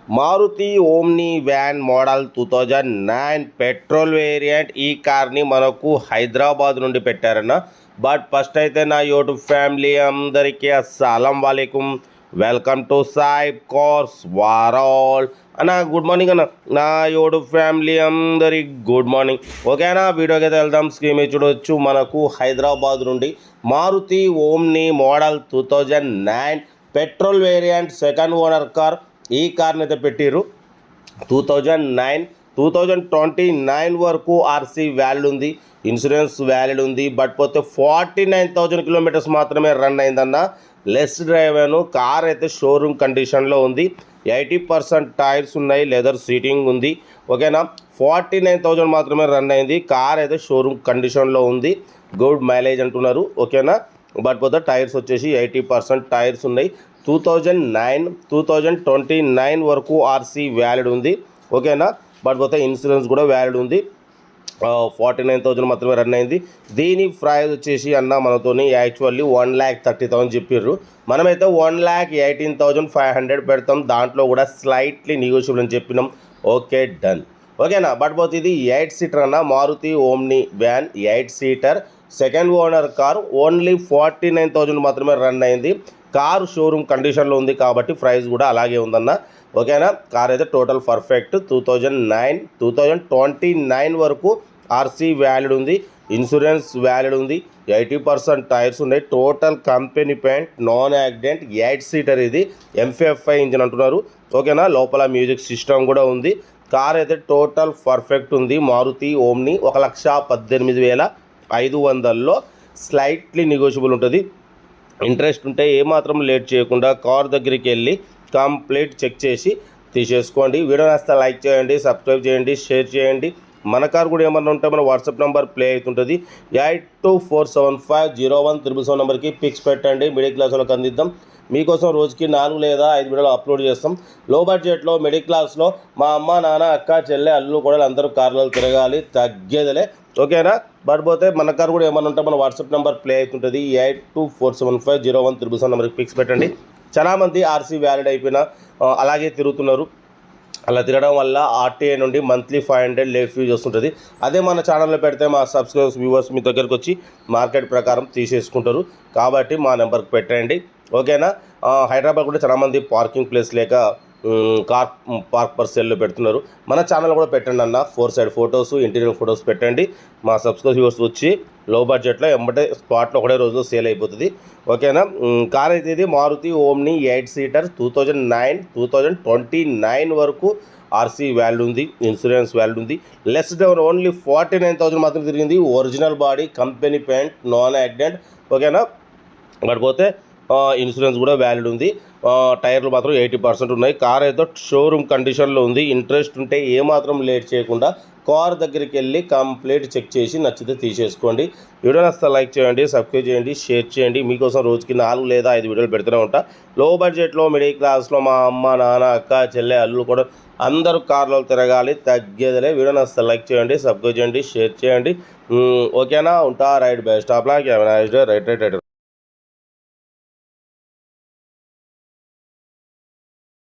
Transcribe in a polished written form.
Maruti Omni van model 2009 petrol variant. ఈ కార్ని మనకు హైదరాబాద్ నుండి పెట్టారన్న. బట్ ఫస్ట్ అయితే నా యూట్యూబ్ ఫ్యామిలీ అందరికీ అస్సలం వాలేకుమ్, వెల్కమ్ టు సాయిబ్ కార్స్ వరల్డ్ అన్న. గుడ్ మార్నింగ్ అన్న, నా యూట్యూబ్ ఫ్యామిలీ అందరికి గుడ్ మార్నింగ్. ఓకేనా, వీడియోకి అయితే వెళ్దాం. స్క్రీన్ మీద చూడవచ్చు, మనకు హైదరాబాద్ నుండి Maruti Omni model 2009 petrol variant second owner car. ఈ కార్ని అయితే పెట్టిర్రు 2029 వరకు ఆర్సీ వ్యాలిడ్ ఉంది, ఇన్సూరెన్స్ వ్యాలిడ్ ఉంది. బట్ పోతే 49,000 కిలోమీటర్స్ మాత్రమే రన్ అయిందన్న. లెస్ డ్రైవ్ అను. కార్ అయితే షోరూమ్ కండిషన్లో ఉంది. 80% టైర్స్ ఉన్నాయి, లెదర్ సీటింగ్ ఉంది. ఓకేనా, 49,000 మాత్రమే రన్ అయింది. కార్ అయితే షోరూమ్ కండిషన్లో ఉంది. గుడ్ మైలేజ్ అంటున్నారు. ఓకేనా, బట్ పోతే టైర్స్ వచ్చేసి 80% టైర్స్ ఉన్నాయి. 2029 వరకు ఆర్సీ వ్యాలిడ్ ఉంది. ఓకేనా, బట్ పోతే ఇన్సూరెన్స్ కూడా వ్యాలిడ్ ఉంది. 49,000 మాత్రమే రన్ అయింది. దీని ప్రైస్ వచ్చేసి అన్న మనతోని యాక్చువల్లీ 1,30,000 చెప్పారు. మనమైతే 1,18,500 పెడతాం. దాంట్లో కూడా స్లైట్లీ నెగోషియబుల్ అని చెప్పినాం. Okay, done. ఓకేనా, బట్ పోతే ఇది 8 సీటర్ అన్న. Maruti Omni van 8 seater second owner car. Only 49,000 మాత్రమే రన్ అయింది. కారు షోరూమ్ కండిషన్లో ఉంది కాబట్టి ప్రైస్ కూడా అలాగే ఉందన్న. ఓకేనా, కార్ అయితే టోటల్ పర్ఫెక్ట్. 2029 వరకు ఆర్సీ వ్యాలిడ్ ఉంది, ఇన్సూరెన్స్ వ్యాలిడ్ ఉంది. 80% టైర్స్ ఉన్నాయి. Total company paint, non accident, 8 seater. ఇది MFI ఇంజిన్ అంటున్నారు. ఓకేనా, లోపల మ్యూజిక్ సిస్టమ్ కూడా ఉంది. కార్ అయితే టోటల్ పర్ఫెక్ట్ ఉంది. మారుతి ఓమ్ని 1,18,500లో స్లైట్లీ నెగోషియబుల్ ఉంటుంది. ఇంట్రెస్ట్ ఉంటే ఏమాత్రం లేట్ చేయకుండా కార్ దగ్గరికి వెళ్ళి కంప్లీట్ చెక్ చేసి తీసేసుకోండి. వీడియో నచ్చితే లైక్ చేయండి, సబ్స్క్రైబ్ చేయండి, షేర్ చేయండి. మన కార్ కూడా ఏమన్నా ఉంటే మన వాట్సాప్ నెంబర్ ప్లే అవుతుంటుంది. 8247501777 నెంబర్కి పిక్స్ పెట్టండి. మిడిల్ క్లాస్ వాళ్ళకి అందిద్దాం. మీకోసం రోజుకి 4 లేదా 5 వీడియోలు అప్లోడ్ చేస్తాం. లో బడ్జెట్లో మిడిల్ క్లాస్లో మా అమ్మ, నాన్న, అక్క, చెల్లె, అల్లు కూడా అందరూ కార్లలో తిరగాలి, తగ్గేదలే. ఓకేనా, బట్ పోతే మన కార్ కూడా ఏమన్నా ఉంటే మన వాట్సాప్ నెంబర్ ప్లే అవుతుంటుంది. 8247501777 నెంబర్కి పిక్స్ పెట్టండి. చాలామంది ఆర్సీ వ్యాలిడ్ అయిపోయినా అలాగే తిరుగుతున్నారు. అలా తిరగడం వల్ల ఆర్టీఏ నుండి మంత్లీ 500 లేట్ ఫీజు వస్తుంటుంది. అదే మన ఛానల్లో పెడితే మా సబ్స్క్రైబర్స్, వ్యూవర్స్ మీ దగ్గరకు వచ్చి మార్కెట్ ప్రకారం తీసేసుకుంటారు. కాబట్టి మా నెంబర్కి పెట్టండి. ఓకేనా, హైదరాబాద్ కూడా చాలామంది పార్కింగ్ ప్లేస్ లేక కార్ పార్క్ పర్ సేల్లో పెడుతున్నారు. మన ఛానల్ కూడా పెట్టండి అన్న. 4 సైడ్ ఫొటోస్, ఇంటీరియర్ ఫొటోస్ పెట్టండి. మా సబ్స్క్రైబ్ వ్యూవర్స్ వచ్చి లో బడ్జెట్లో ఎంబటే స్పాట్లో ఒకటే రోజులో సేల్ అయిపోతుంది. ఓకేనా, కార్ అయితే ఇది మారుతి ఓమ్ని 8 సీటర్ 2029 వరకు ఆర్సీ వ్యాలిడ్ ఉంది, ఇన్సూరెన్స్ వ్యాలిడ్ ఉంది. లెస్ డౌన్ ఓన్లీ 49,000 మాత్రం తిరిగింది. Original body, company paint, non accident. ఓకేనా, పడిపోతే ఇన్సూరెన్స్ కూడా వ్యాలిడ్ ఉంది. టైర్లు మాత్రం 80% ఉన్నాయి. కార్ అయితే షోరూమ్ కండిషన్లో ఉంది. ఇంట్రెస్ట్ ఉంటే ఏమాత్రం లేట్ చేయకుండా కార్ దగ్గరికి వెళ్ళి కంప్లీట్ చెక్ చేసి నచ్చితే తీసేసుకోండి. వీడియో నచ్చితే లైక్ చేయండి, సబ్స్క్రైబ్ చేయండి, షేర్ చేయండి. మీకోసం రోజుకి 4 లేదా 5 వీడియోలు పెడుతూనే ఉంటా. లో బడ్జెట్లో మిడిల్ క్లాస్లో మా అమ్మ, నాన్న, అక్క, చెల్లె, అల్లు కూడా అందరూ కార్లో తిరగాలి, తగ్గేదలే. వీడియో నచ్చితే లైక్ చేయండి, సబ్స్క్రైబ్ చేయండి, షేర్ చేయండి. ఓకేనా, ఉంటా. Right, best of luck, right.